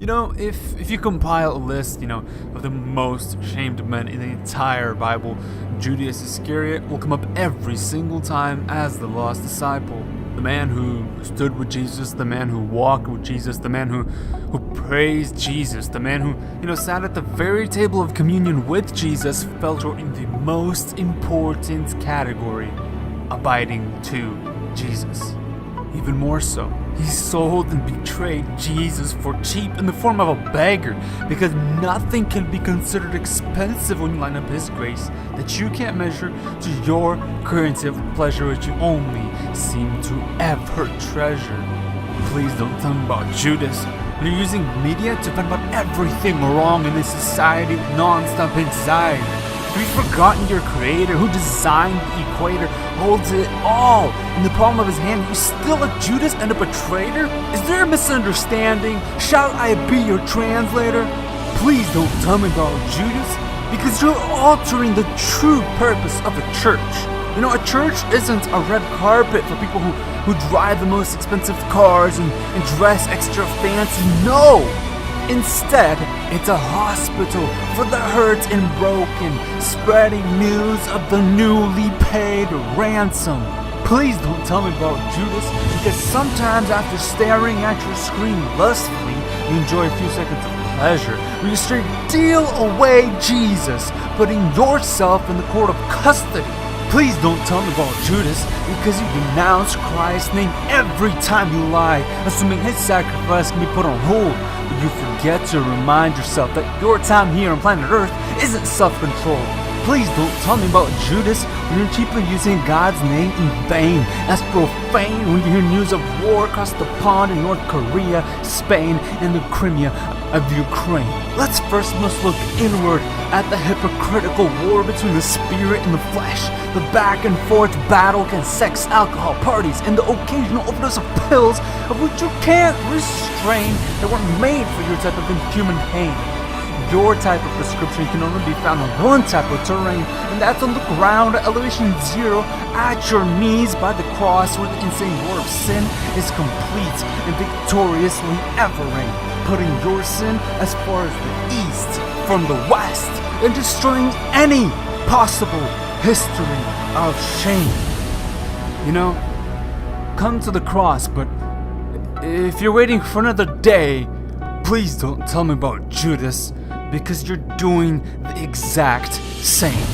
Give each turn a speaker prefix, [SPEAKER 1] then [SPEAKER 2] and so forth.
[SPEAKER 1] If you compile a list, of the most shamed men in the entire Bible, Judas Iscariot will come up every single time as the lost disciple. The man who stood with Jesus, the man who walked with Jesus, the man who praised Jesus, the man who, sat at the very table of communion with Jesus, fell short in the most important category, abiding to Jesus. Even more so, he sold and betrayed Jesus for cheap in the form of a beggar, because nothing can be considered expensive when you line up his grace that you can't measure to your currency of pleasure which you only seem to ever treasure. Please don't tell me about Judas. When you're using media to vent about everything wrong in this society with non-stop anxiety. Have you forgotten your creator who designed the equator, holds it all in the palm of his hand? You still a Judas and a betrayer? Is there a misunderstanding? Shall I be your translator? Please don't tell me about Judas, because you're altering the true purpose of a church. A church isn't a red carpet for people who drive the most expensive cars and dress extra fancy. No! Instead, it's a hospital for the hurt and broken, spreading news of the newly paid ransom. Please don't tell me about Judas, because sometimes after staring at your screen lustfully, you enjoy a few seconds of pleasure, when you straight deal away Jesus, putting yourself in the court of custody. Please don't tell me about Judas, because you denounce Christ's name every time you lie, assuming his sacrifice can be put on hold. But you forget to remind yourself that your time here on planet Earth isn't self-control. Please don't tell me about Judas when you're cheaply using God's name in vain, as profane when you hear news of war across the pond in North Korea, Spain, and the Crimea of Ukraine. Let's first look inward at the hypocritical war between the spirit and the flesh, the back and forth battle against sex, alcohol, parties, and the occasional overdose of pills of which you can't restrain, that weren't made for your type of inhuman pain. Your type of prescription can only be found on one type of terrain, and that's on the ground at elevation 0, at your knees by the cross, where the insane war of sin is complete and victoriously ever reign, putting your sin as far as the east from the west, and destroying any possible history of shame. Come to the cross, but if you're waiting for another day, please don't tell me about Judas, because you're doing the exact same.